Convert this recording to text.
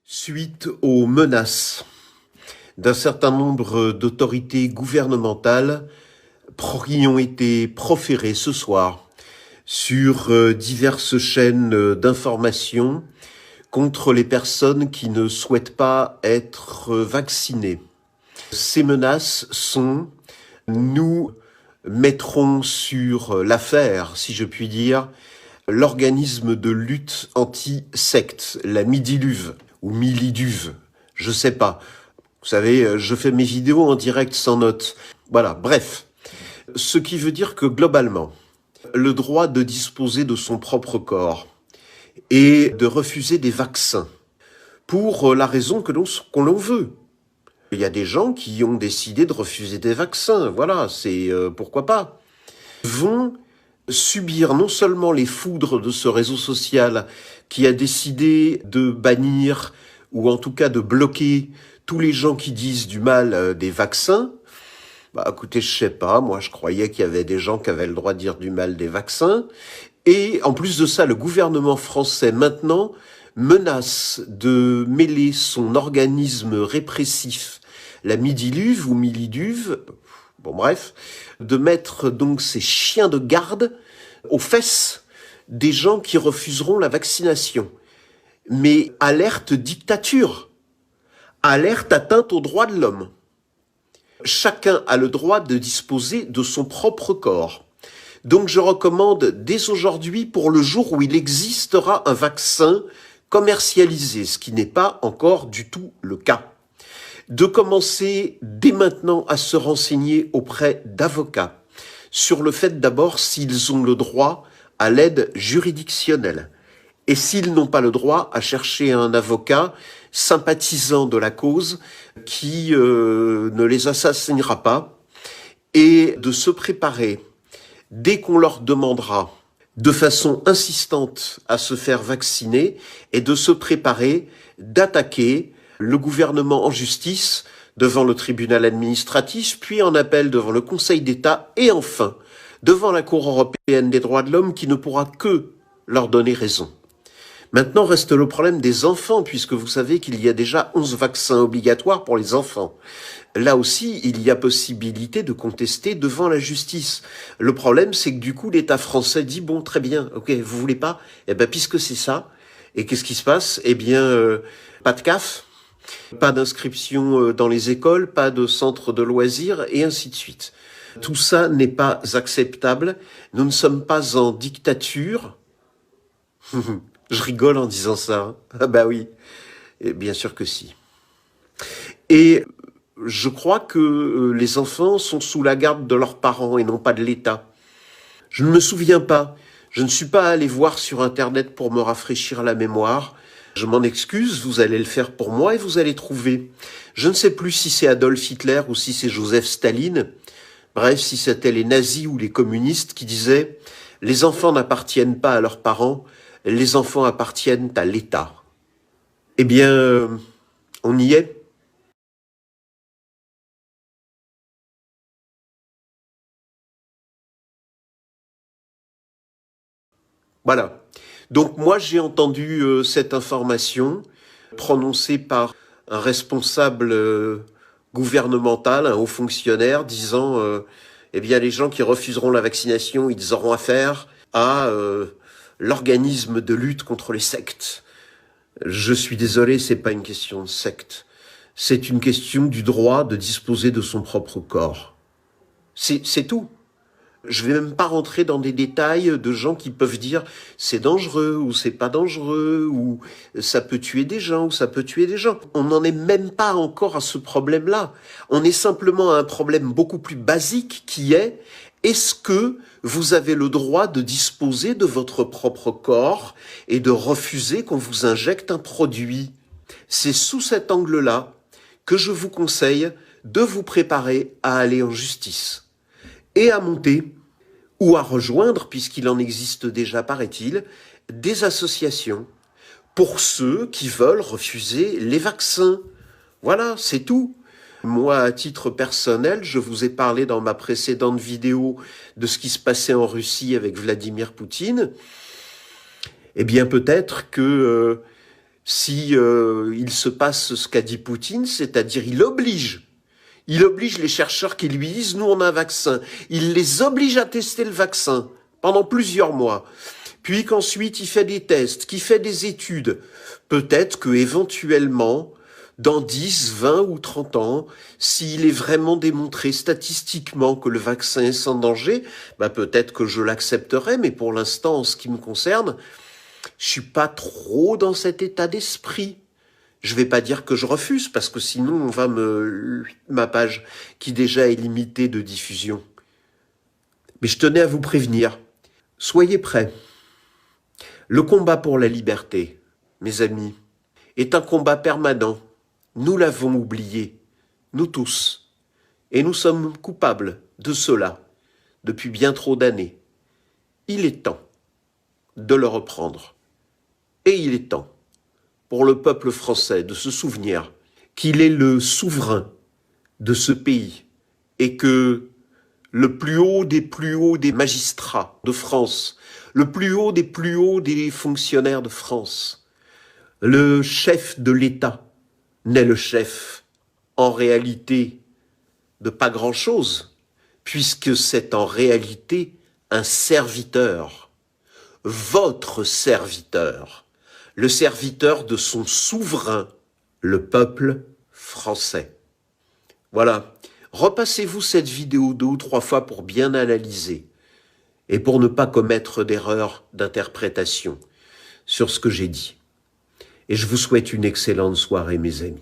Suite aux menaces d'un certain nombre d'autorités gouvernementales qui ont été proférées ce soir sur diverses chaînes d'information contre les personnes qui ne souhaitent pas être vaccinées. Ces menaces sont: nous mettrons sur l'affaire, si je puis dire, l'organisme de lutte anti-secte, la Midiluve ou Miliduve, je sais pas. Vous savez, je fais mes vidéos en direct sans notes. Voilà, bref. Ce qui veut dire que globalement, le droit de disposer de son propre corps et de refuser des vaccins pour la raison qu'on l'on veut. Il y a des gens qui ont décidé de refuser des vaccins, voilà, c'est pourquoi pas, vont subir non seulement les foudres de ce réseau social qui a décidé de bannir ou en tout cas de bloquer tous les gens qui disent du mal des vaccins. Bah écoutez, je sais pas, moi je croyais qu'il y avait des gens qui avaient le droit de dire du mal des vaccins. Et en plus de ça, le gouvernement français maintenant menace de mêler son organisme répressif, la Midiluve ou Miliduve, bon bref, de mettre donc ces chiens de garde aux fesses des gens qui refuseront la vaccination. Mais alerte dictature, alerte atteinte aux droits de l'homme. Chacun a le droit de disposer de son propre corps. Donc je recommande dès aujourd'hui, pour le jour où il existera un vaccin commercialisé, ce qui n'est pas encore du tout le cas, de commencer dès maintenant à se renseigner auprès d'avocats sur le fait d'abord s'ils ont le droit à l'aide juridictionnelle et s'ils n'ont pas le droit à chercher un avocat sympathisant de la cause qui ne les assassinera pas, et de se préparer dès qu'on leur demandera de façon insistante à se faire vacciner, et de se préparer d'attaquer le gouvernement en justice devant le tribunal administratif, puis en appel devant le Conseil d'État et enfin devant la Cour européenne des droits de l'homme qui ne pourra que leur donner raison. Maintenant reste le problème des enfants, puisque vous savez qu'il y a déjà 11 vaccins obligatoires pour les enfants. Là aussi, il y a possibilité de contester devant la justice. Le problème, c'est que du coup, l'État français dit, bon, très bien, ok, vous voulez pas? Eh ben, puisque c'est ça, et qu'est-ce qui se passe? Eh bien, pas de CAF, pas d'inscription dans les écoles, pas de centre de loisirs, et ainsi de suite. Tout ça n'est pas acceptable. Nous ne sommes pas en dictature. Je rigole en disant ça. Hein. Ah bah oui, et bien sûr que si. Et je crois que les enfants sont sous la garde de leurs parents et non pas de l'État. Je ne me souviens pas. Je ne suis pas allé voir sur Internet pour me rafraîchir la mémoire. Je m'en excuse, vous allez le faire pour moi et vous allez trouver. Je ne sais plus si c'est Adolf Hitler ou si c'est Joseph Staline. Bref, si c'était les nazis ou les communistes qui disaient « Les enfants n'appartiennent pas à leurs parents, les enfants appartiennent à l'État ». Eh bien, on y est. Voilà. Donc moi, j'ai entendu cette information prononcée par un responsable gouvernemental, un haut fonctionnaire, disant eh bien, les gens qui refuseront la vaccination, ils auront affaire à l'organisme de lutte contre les sectes. Je suis désolé, c'est pas une question de secte. C'est une question du droit de disposer de son propre corps. C'est tout. Je vais même pas rentrer dans des détails de gens qui peuvent dire c'est dangereux ou c'est pas dangereux ou ça peut tuer des gens ou ça peut tuer des gens. On n'en est même pas encore à ce problème-là. On est simplement à un problème beaucoup plus basique qui est: est-ce que vous avez le droit de disposer de votre propre corps et de refuser qu'on vous injecte un produit? C'est sous cet angle-là que je vous conseille de vous préparer à aller en justice et à monter ou à rejoindre, puisqu'il en existe déjà, paraît-il, des associations pour ceux qui veulent refuser les vaccins. Voilà, c'est tout. Moi, à titre personnel, je vous ai parlé dans ma précédente vidéo de ce qui se passait en Russie avec Vladimir Poutine. Eh bien, peut-être que si il se passe ce qu'a dit Poutine, c'est-à-dire il oblige les chercheurs qui lui disent « nous on a un vaccin ». Il les oblige à tester le vaccin pendant plusieurs mois. Puis qu'ensuite il fait des tests, qu'il fait des études. Peut-être que éventuellement, dans 10, 20 ou 30 ans, s'il est vraiment démontré statistiquement que le vaccin est sans danger, peut-être que je l'accepterai, mais pour l'instant, en ce qui me concerne, je suis pas trop dans cet état d'esprit. Je vais pas dire que je refuse, parce que sinon on va ma page, qui déjà est limitée de diffusion. Mais je tenais à vous prévenir. Soyez prêts. Le combat pour la liberté, mes amis, est un combat permanent. Nous l'avons oublié, nous tous. Et nous sommes coupables de cela depuis bien trop d'années. Il est temps de le reprendre. Et il est temps pour le peuple français de se souvenir qu'il est le souverain de ce pays et que le plus haut des magistrats de France, le plus haut des fonctionnaires de France, le chef de l'État n'est le chef en réalité de pas grand-chose, puisque c'est en réalité un serviteur, votre serviteur, le serviteur de son souverain, le peuple français. Voilà, repassez-vous cette vidéo 2 ou 3 fois pour bien analyser et pour ne pas commettre d'erreurs d'interprétation sur ce que j'ai dit. Et je vous souhaite une excellente soirée, mes amis.